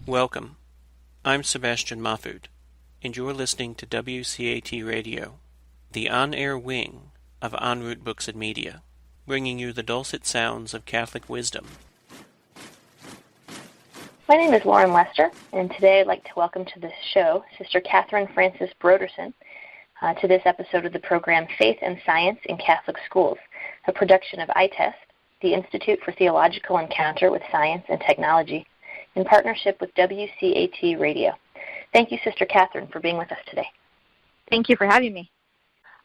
Welcome. I'm Sebastian Mahfood, and you're listening to WCAT Radio, the on-air wing of En Route Books and Media, bringing you the dulcet sounds of Catholic wisdom. My name is Lauren Lester, and today I'd like to welcome to the show Sister Catherine Frances Brodersen to this episode of the program Faith and Science in Catholic Schools, a production of ITEST, the Institute for Theological Encounter with Science and Technology, in partnership with WCAT Radio. Thank you, Sister Catherine, for being with us today. Thank you for having me.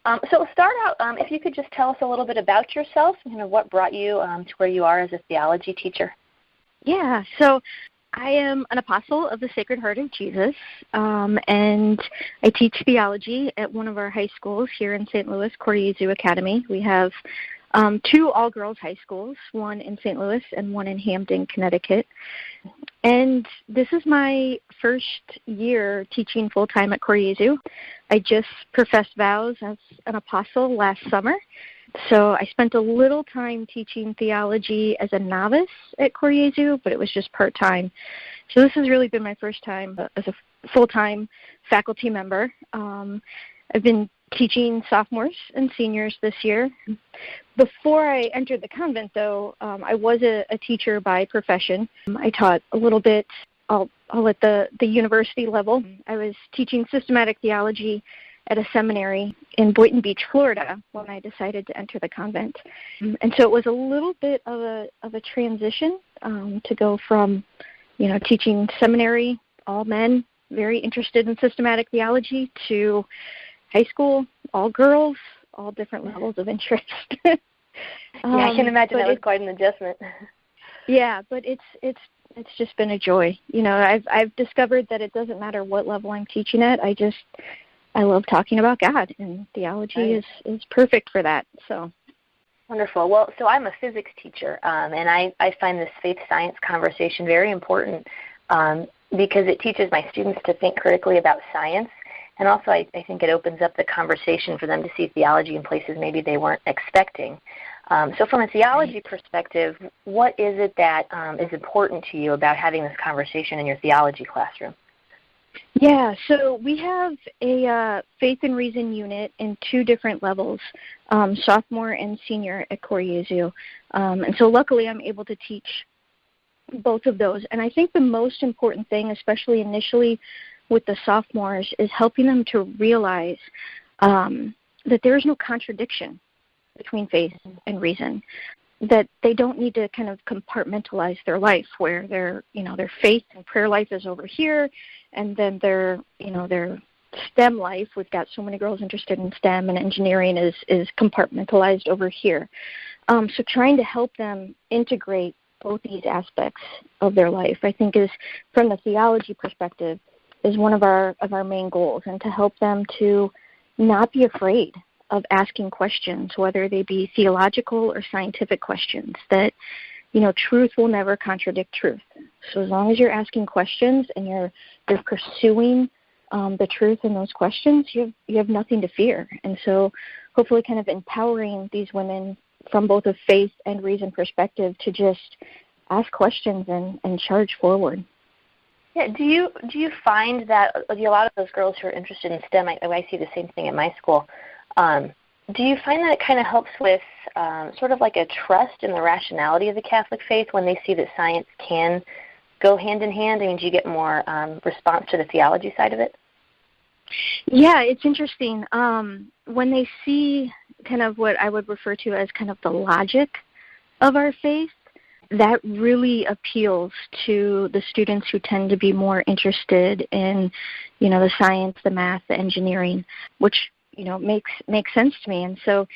So we'll start out, if you could just tell us a little bit about yourself, what brought you to where you are as a theology teacher. Yeah, so I am an apostle of the Sacred Heart of Jesus, and I teach theology at one of our high schools here in St. Louis, Cor Jesu Academy. We have two all-girls high schools, one in St. Louis and one in Hamden, Connecticut. And this is my first year teaching full-time at Cor Jesu. I just professed vows as an apostle last summer. So I spent a little time teaching theology as a novice at Cor Jesu, but it was just part-time. So this has really been my first time as a full-time faculty member. I've been teaching sophomores and seniors this year. Before I entered the convent, though, I was a teacher by profession. I taught a little bit, I'll at the university level. I was teaching systematic theology at a seminary in Boynton Beach, Florida, when I decided to enter the convent. And so it was a little bit of a transition to go from, teaching seminary, all men, very interested in systematic theology, to high school, all girls, all different levels of interest. I can imagine that was quite an adjustment. Yeah, but it's just been a joy. I've discovered that it doesn't matter what level I'm teaching at. I love talking about God, and theology is perfect for that. So wonderful. Well, so I'm a physics teacher, and I find this faith-science conversation very important because it teaches my students to think critically about science. And also, I think it opens up the conversation for them to see theology in places maybe they weren't expecting. So from a theology perspective, what is it that is important to you about having this conversation in your theology classroom? Yeah, so we have a Faith and Reason unit in two different levels, sophomore and senior at Cor Jesu. And so luckily I'm able to teach both of those. And I think the most important thing, especially initially, with the sophomores, is helping them to realize that there is no contradiction between faith and reason, that they don't need to kind of compartmentalize their life where their faith and prayer life is over here, and then their STEM life, we've got so many girls interested in STEM and engineering, is compartmentalized over here. So trying to help them integrate both these aspects of their life, I think, is, from the theology perspective, is one of our main goals, and to help them to not be afraid of asking questions, whether they be theological or scientific questions, that, truth will never contradict truth. So as long as you're asking questions and you're pursuing the truth in those questions, you have nothing to fear. And so hopefully kind of empowering these women from both a faith and reason perspective to just ask questions and charge forward. Yeah, do you find that a lot of those girls who are interested in STEM, I see the same thing at my school, do you find that it kind of helps with sort of like a trust in the rationality of the Catholic faith when they see that science can go hand in hand? I mean, do you get more response to the theology side of it? Yeah, it's interesting. When they see kind of what I would refer to as kind of the logic of our faith, that really appeals to the students who tend to be more interested in, the science, the math, the engineering, which, makes sense to me. And so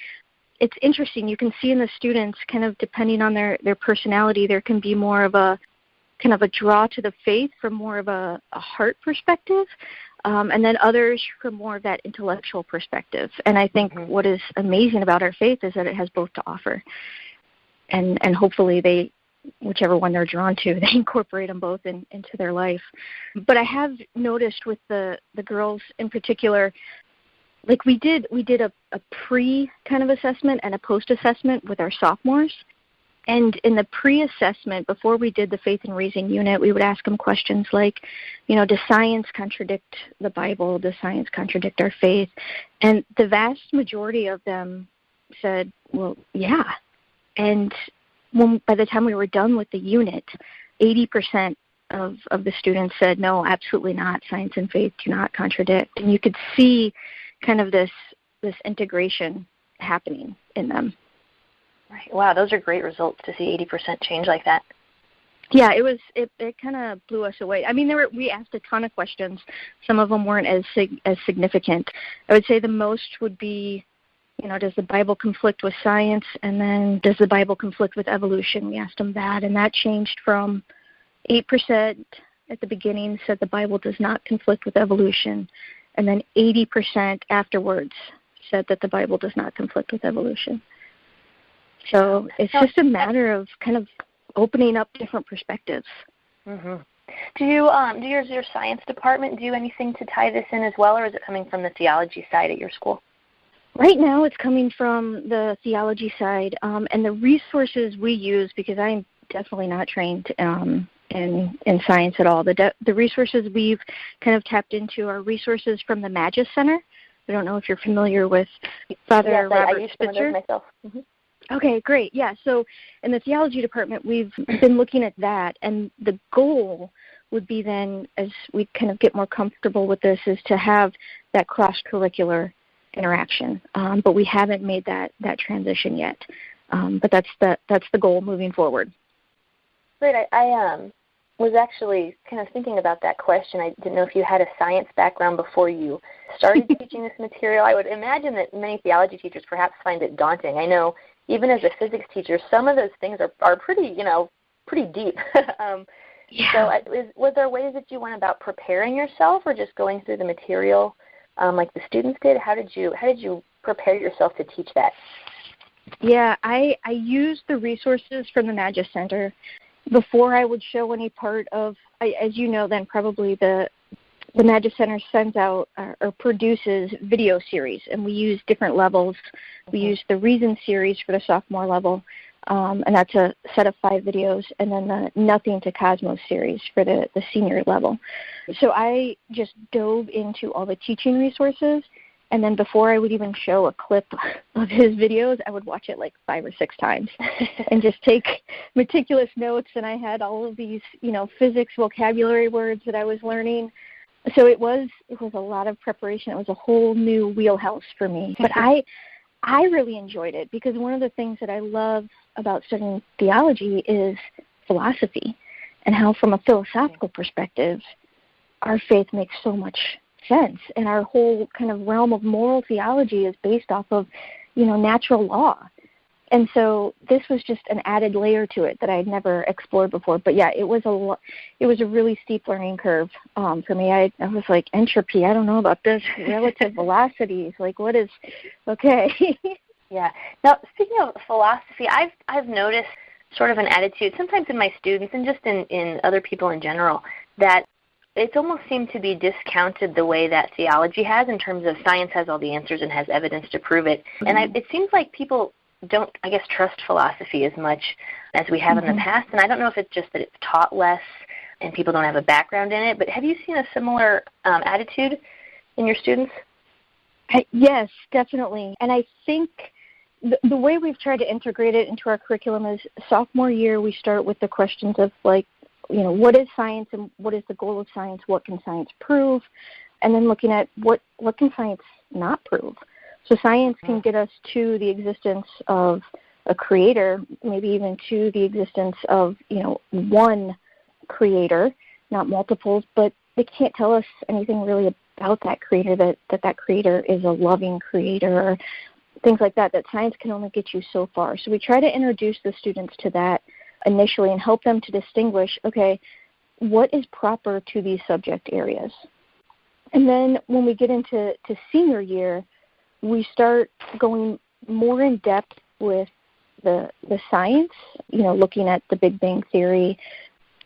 it's interesting. You can see in the students, kind of depending on their personality, there can be more of a kind of a draw to the faith from more of a heart perspective, and then others from more of that intellectual perspective. And I think what is amazing about our faith is that it has both to offer. and hopefully they, whichever one they're drawn to, they incorporate them both into their life. But I have noticed with the girls in particular, like we did a pre kind of assessment and a post-assessment with our sophomores. And in the pre-assessment, before we did the Faith and Reason unit, we would ask them questions like, does science contradict the Bible? Does science contradict our faith? And the vast majority of them said, well, yeah. And by the time we were done with the unit, 80% of the students said, no, absolutely not. Science and faith do not contradict. And you could see kind of this integration happening in them. Right. Wow, those are great results to see 80% change like that. Yeah, it kind of blew us away. I mean, we asked a ton of questions. Some of them weren't as significant. I would say the most would be, does the Bible conflict with science? And then does the Bible conflict with evolution? We asked them that, and that changed from 8% at the beginning said the Bible does not conflict with evolution, and then 80% afterwards said that the Bible does not conflict with evolution. So it's just a matter of kind of opening up different perspectives. Mm-hmm. Do your science department do anything to tie this in as well, or is it coming from the theology side at your school? Right now it's coming from the theology side, and the resources we use, because I'm definitely not trained in science at all. The resources we've kind of tapped into are resources from the Magis Center. I don't know if you're familiar with Father Robert I use Spitzer. some of those myself. Mm-hmm. Okay, great. Yeah, so in the theology department, we've been looking at that, and the goal would be then, as we kind of get more comfortable with this, is to have that cross-curricular interaction. But we haven't made that transition yet. But that's the goal moving forward. Great. I was actually kind of thinking about that question. I didn't know if you had a science background before you started teaching this material. I would imagine that many theology teachers perhaps find it daunting. I know even as a physics teacher, some of those things are pretty, pretty deep. Yeah. So was there ways that you went about preparing yourself, or just going through the material like the students did? How did you prepare yourself to teach that? Yeah, I used the resources from the Magis Center before I would show any part of, as you know, then probably the Magis Center sends out or produces video series, and we use different levels. We use the Reason series for the sophomore level, and that's a set of 5 videos, and then the Nothing to Cosmos series for the senior level. So I just dove into all the teaching resources, and then before I would even show a clip of his videos, I would watch it like 5 or 6 times and just take meticulous notes, and I had all of these, physics vocabulary words that I was learning. So it was a lot of preparation. It was a whole new wheelhouse for me. But I really enjoyed it, because one of the things that I love about studying theology is philosophy, and how from a philosophical perspective, our faith makes so much sense. And our whole kind of realm of moral theology is based off of, natural law. And so this was just an added layer to it that I had never explored before. But yeah, it was a really steep learning curve for me. I was like, entropy, I don't know about this. Relative velocities, like what is, okay. Yeah. Now, speaking of philosophy, I've noticed sort of an attitude, sometimes in my students and just in other people in general, that it's almost seemed to be discounted the way that theology has, in terms of science has all the answers and has evidence to prove it. Mm-hmm. And it seems like people don't, trust philosophy as much as we have in the past. And I don't know if it's just that it's taught less and people don't have a background in it, but have you seen a similar attitude in your students? Yes, definitely. And I think the way we've tried to integrate it into our curriculum is sophomore year we start with the questions of what is science and what is the goal of science? What can science prove? And then looking at what can science not prove? So science can get us to the existence of a creator, maybe even to the existence of, one creator, not multiples, but it can't tell us anything really about that creator, that creator is a loving creator, or things like that science can only get you so far. So we try to introduce the students to that initially and help them to distinguish, okay, what is proper to these subject areas? And then when we get into senior year, we start going more in depth with the science, looking at the Big Bang Theory,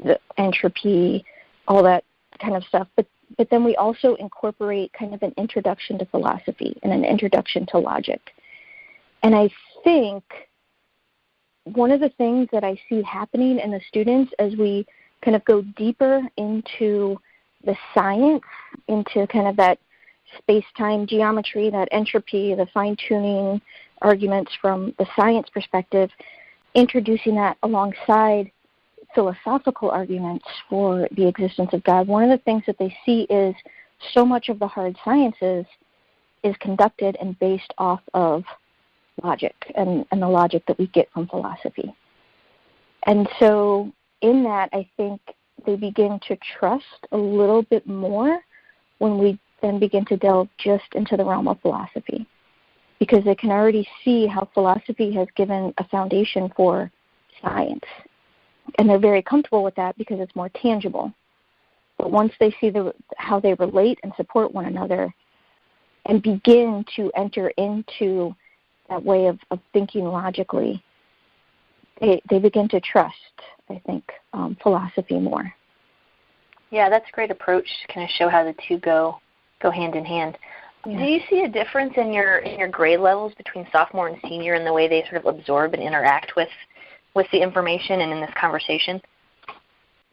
the entropy, all that kind of stuff. But then we also incorporate kind of an introduction to philosophy and an introduction to logic. And I think one of the things that I see happening in the students as we kind of go deeper into the science, into kind of that space-time geometry, that entropy, the fine-tuning arguments from the science perspective, introducing that alongside philosophical arguments for the existence of God. One of the things that they see is so much of the hard sciences is conducted and based off of logic and the logic that we get from philosophy. And so in that, I think they begin to trust a little bit more when we then begin to delve just into the realm of philosophy, because they can already see how philosophy has given a foundation for science. And they're very comfortable with that because it's more tangible. But once they see how they relate and support one another and begin to enter into that way of thinking logically, they begin to trust, I think, philosophy more. Yeah, that's a great approach to kind of show how the two go hand in hand. Yeah. Do you see a difference in your grade levels between sophomore and senior in the way they sort of absorb and interact with the information and in this conversation?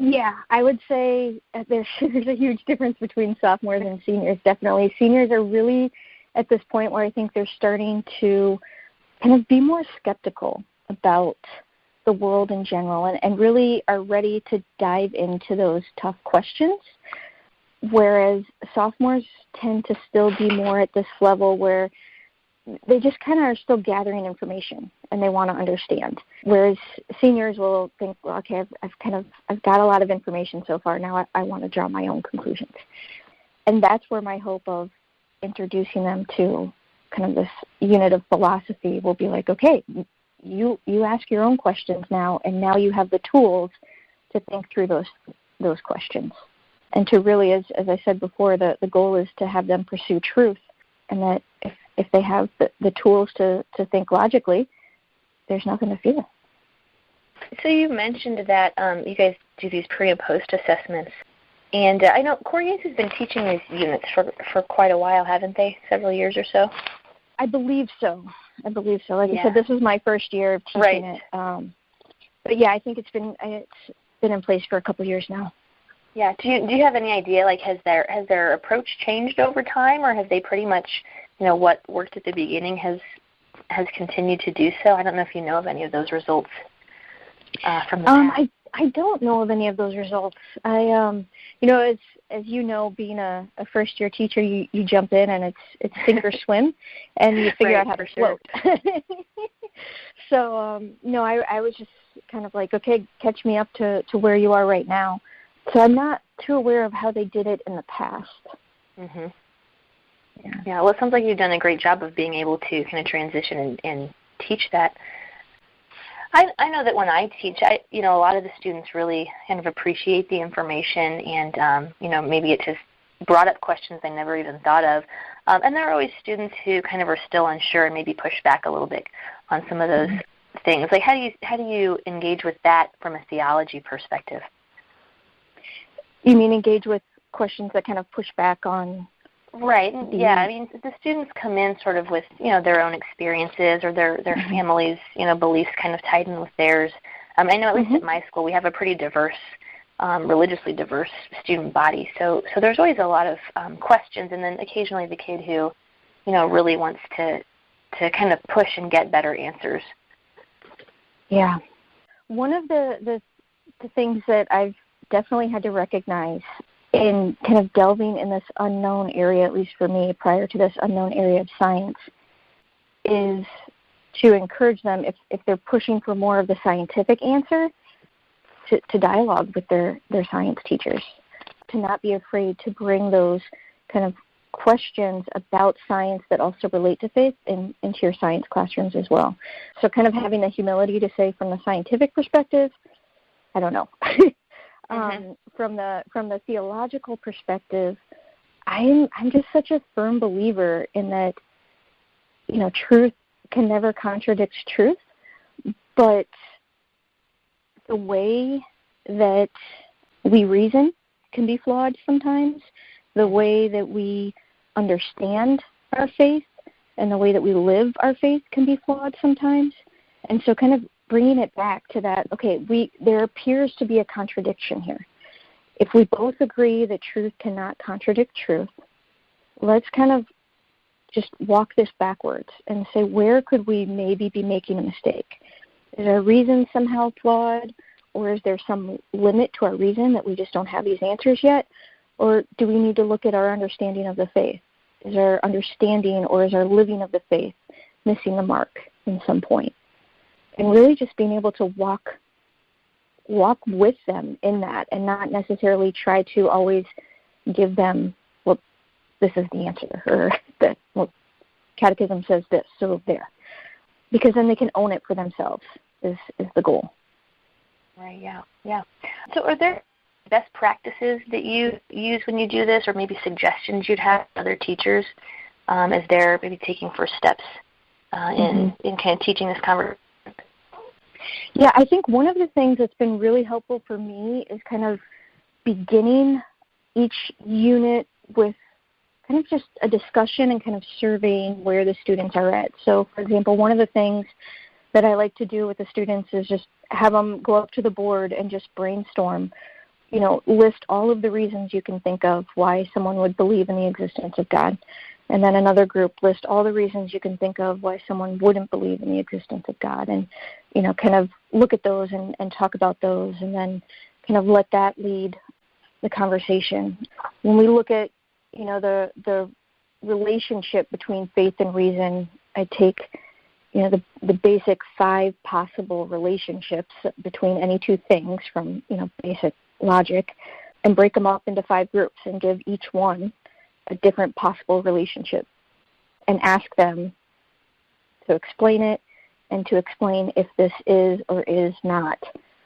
Yeah, I would say there's a huge difference between sophomores and seniors, definitely. Seniors are really at this point where I think they're starting to kind of be more skeptical about the world in general and really are ready to dive into those tough questions, whereas sophomores tend to still be more at this level where they just kind of are still gathering information and they want to understand. Whereas seniors will think, well, okay, I've got a lot of information so far. Now I want to draw my own conclusions. And that's where my hope of introducing them to kind of this unit of philosophy will be like, okay, you ask your own questions now, and now you have the tools to think through those questions. And to really, as I said before, the goal is to have them pursue truth, and that if they have the tools to think logically, there's nothing to fear. So you mentioned that you guys do these pre- and post-assessments. And I know Cor Jesu has been teaching these units for quite a while, haven't they? Several years or so? I believe so. Like I said, this is my first year of teaching it. But yeah, I think it's been in place for a couple of years now. Yeah. Do you have any idea? Like, has their approach changed over time, or have they pretty much, what worked at the beginning has continued to do so? I don't know if you know of any of those results from the past. I don't know of any of those results. As you know, being a first-year teacher, you jump in and it's sink or swim, and you figure out how to float. So, no, I was just kind of like, okay, catch me up to where you are right now. So I'm not too aware of how they did it in the past. Mm-hmm. Yeah, well, it sounds like you've done a great job of being able to kind of transition and teach that. I know that when I teach, a lot of the students really kind of appreciate the information, and maybe it just brought up questions they never even thought of. And there are always students who kind of are still unsure and maybe push back a little bit on some of those things. Like, how do you engage with that from a theology perspective? You mean engage with questions that kind of push back on? Right. Yeah. I mean, the students come in sort of with, their own experiences or their families', beliefs kind of tied in with theirs. I know at least at my school we have a pretty diverse, religiously diverse student body. So there's always a lot of questions, and then occasionally the kid who, really wants to kind of push and get better answers. Yeah. One of the things that I've definitely had to recognize in kind of delving in this unknown area, at least for me, prior to this unknown area of science, is to encourage them, if they're pushing for more of the scientific answer, to dialogue with their science teachers, to not be afraid to bring those kind of questions about science that also relate to faith into your science classrooms as well. So kind of having the humility to say, from the scientific perspective, I don't know. From the theological perspective, I'm just such a firm believer in that, truth can never contradict truth, But the way that we reason can be flawed sometimes. The way that we understand our faith and the way that we live our faith can be flawed sometimes. And so kind of bringing it back to that, okay, there appears to be a contradiction here. If we both agree that truth cannot contradict truth, let's kind of just walk this backwards and say, where could we maybe be making a mistake? Is our reason somehow flawed, or is there some limit to our reason that we just don't have these answers yet? Or do we need to look at our understanding of the faith? Is our understanding or is our living of the faith missing the mark in some point? And really just being able to walk with them in that and not necessarily try to always give them, well, this is the answer, or that, well, catechism says this, so there. Because then they can own it for themselves is the goal. Right, yeah. So are there best practices that you use when you do this, or maybe suggestions you'd have to other teachers as they're maybe taking first steps in kind of teaching this conversation? Yeah, I think one of the things that's been really helpful for me is kind of beginning each unit with kind of just a discussion and kind of surveying where the students are at. So, for example, one of the things that I like to do with the students is just have them go up to the board and just brainstorm, list all of the reasons you can think of why someone would believe in the existence of God. And then another group list all the reasons you can think of why someone wouldn't believe in the existence of God. And, kind of look at those and talk about those, and then kind of let that lead the conversation. When we look at, the relationship between faith and reason, I take, the basic 5 possible relationships between any two things from, basic logic, and break them up into 5 groups and give each one a different possible relationship and ask them to explain it and to explain if this is or is not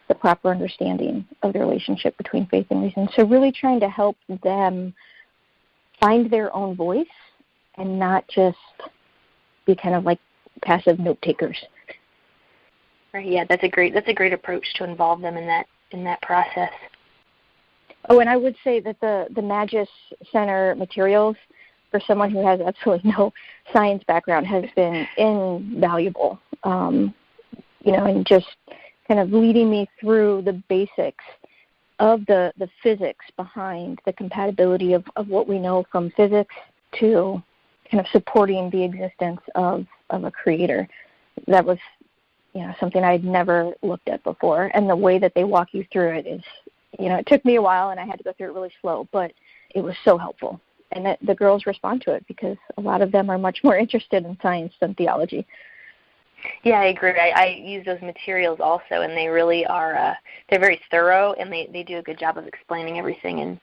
the proper understanding of the relationship between faith and reason. So really trying to help them find their own voice and not just be kind of like passive note takers. Right. Yeah, that's a great approach to involve them in that process. Oh, and I would say that the Magis Center materials for someone who has absolutely no science background has been invaluable. And just kind of leading me through the basics of the physics behind the compatibility of what we know from physics to kind of supporting the existence of a creator. That was, something I'd never looked at before. And the way that they walk you through it is, it took me a while and I had to go through it really slow, but it was so helpful. And the girls respond to it because a lot of them are much more interested in science than theology. Yeah, I agree. I use those materials also, and they really are, they're very thorough, and they do a good job of explaining everything.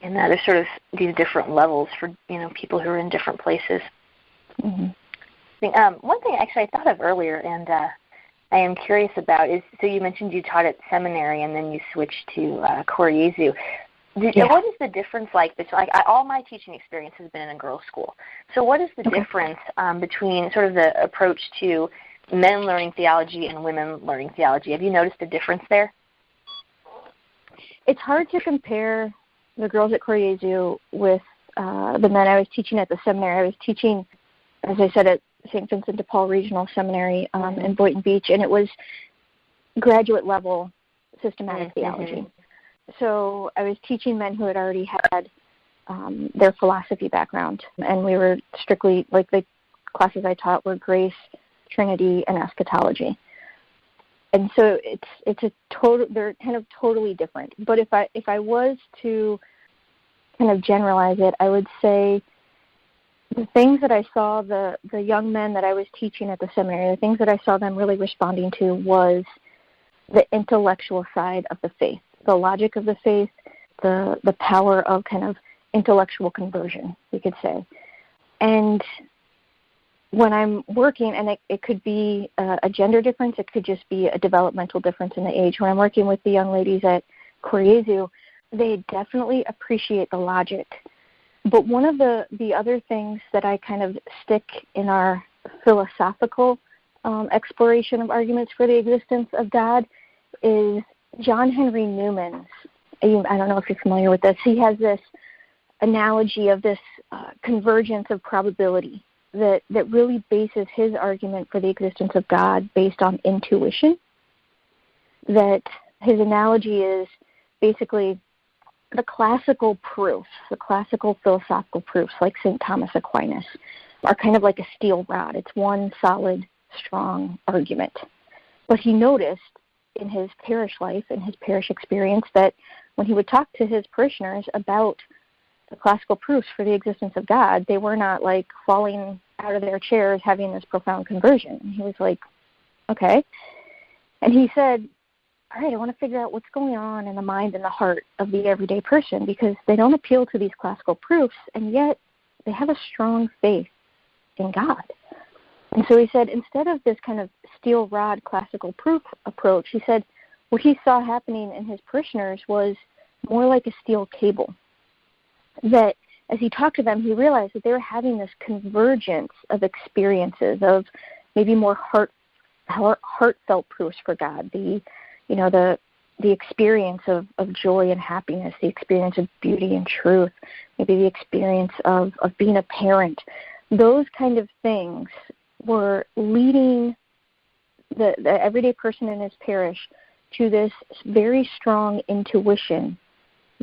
And there's sort of these different levels for, people who are in different places. Mm-hmm. One thing actually I thought of earlier, and I am curious about is, so you mentioned you taught at seminary and then you switched to Cor Jesu. What is the difference like between, all my teaching experience has been in a girls' school. So what is the difference between sort of the approach to men learning theology and women learning theology? Have you noticed a difference there? It's hard to compare the girls at Cor Jesu with the men I was teaching at the seminary. I was teaching, as I said, at St. Vincent de Paul Regional Seminary in Boynton Beach, and it was graduate level systematic theology. So I was teaching men who had already had their philosophy background, and we were strictly, like, the classes I taught were grace, Trinity, and eschatology. And so they're kind of totally different. But if I was to kind of generalize it, I would say the things that I saw the young men that I was teaching at the seminary, the things that I saw them really responding to was the intellectual side of the faith, the logic of the faith, the power of kind of intellectual conversion, you could say. And when I'm working, and it could be a gender difference, it could just be a developmental difference in the age. When I'm working with the young ladies at Cor Jesu, they definitely appreciate the logic. But one of the other things that I kind of stick in our philosophical exploration of arguments for the existence of God is John Henry Newman's. I don't know if you're familiar with this. He has this analogy of this convergence of probability that really bases his argument for the existence of God based on intuition. That his analogy is basically the classical proofs, the classical philosophical proofs, like St. Thomas Aquinas, are kind of like a steel rod. It's one solid, strong argument. But he noticed in his parish life, in his parish experience, that when he would talk to his parishioners about the classical proofs for the existence of God, they were not like falling out of their chairs having this profound conversion. And he was like, okay. And he said, all right, I want to figure out what's going on in the mind and the heart of the everyday person, because they don't appeal to these classical proofs, and yet they have a strong faith in God. And so he said, instead of this kind of steel rod classical proof approach, he said what he saw happening in his parishioners was more like a steel cable. That as he talked to them, he realized that they were having this convergence of experiences of maybe more heartfelt proofs for God, the experience of joy and happiness, the experience of beauty and truth, maybe the experience of being a parent. Those kind of things were leading the everyday person in his parish to this very strong intuition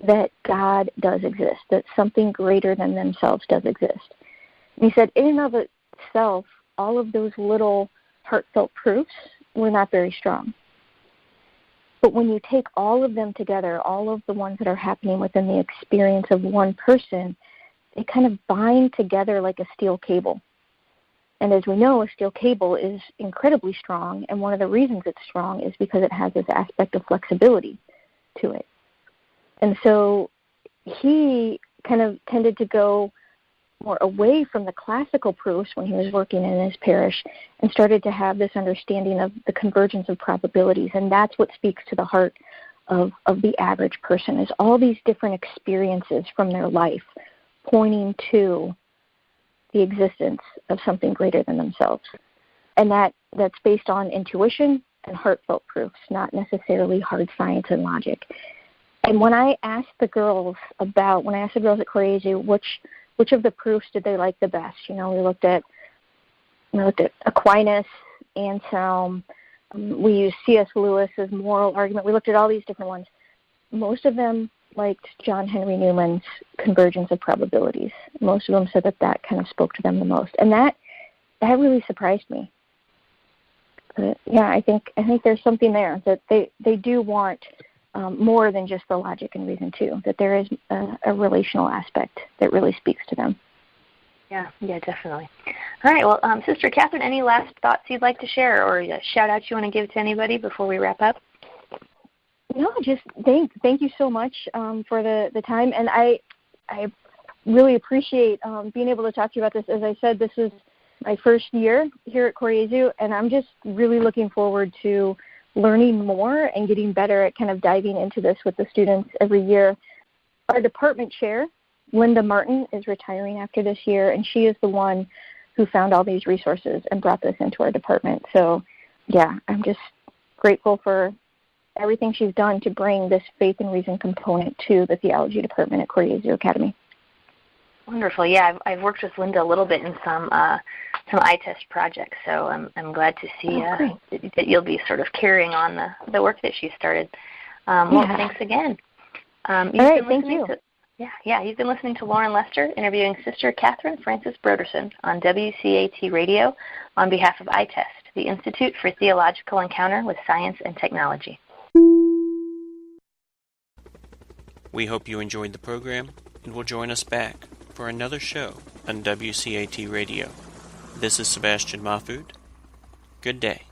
that God does exist, that something greater than themselves does exist. And he said, in and of itself, all of those little heartfelt proofs were not very strong. But when you take all of them together, all of the ones that are happening within the experience of one person, they kind of bind together like a steel cable. And as we know, a steel cable is incredibly strong, and one of the reasons it's strong is because it has this aspect of flexibility to it. And so he kind of tended to go more away from the classical proofs when he was working in his parish and started to have this understanding of the convergence of probabilities. And that's what speaks to the heart of the average person, is all these different experiences from their life pointing to the existence of something greater than themselves. And that's based on intuition and heartfelt proofs, not necessarily hard science and logic. And when I asked the girls at Cor Jesu which of the proofs did they like the best, we looked at Aquinas, Anselm, we used C.S. Lewis's moral argument. We looked at all these different ones. Most of them liked John Henry Newman's convergence of probabilities. Most of them said that kind of spoke to them the most, and that really surprised me. But yeah, I think there's something there that they do want more than just the logic and reason too. That there is a relational aspect that really speaks to them. Yeah, definitely. All right, well, Sister Catherine, any last thoughts you'd like to share, or a shout-out you want to give to anybody before we wrap up? No, just thank you so much for the time, and I really appreciate being able to talk to you about this. As I said, this is my first year here at Cor Jesu, and I'm just really looking forward to learning more and getting better at kind of diving into this with the students every year. Our department chair, Linda Martin, is retiring after this year, and she is the one who found all these resources and brought this into our department. So, yeah, I'm just grateful for everything she's done to bring this faith and reason component to the theology department at Cor Jesu Academy. Wonderful. Yeah, I've worked with Linda a little bit in some iTest projects, so I'm glad to see that you'll be sort of carrying on the work that she started. Well, thanks again. All right, thank you. You've been listening to Lauren Lester interviewing Sister Catherine Frances Brodersen on WCAT Radio on behalf of iTest, the Institute for Theological Encounter with Science and Technology. We hope you enjoyed the program and will join us back for another show on WCAT Radio. This is Sebastian Mahfood. Good day.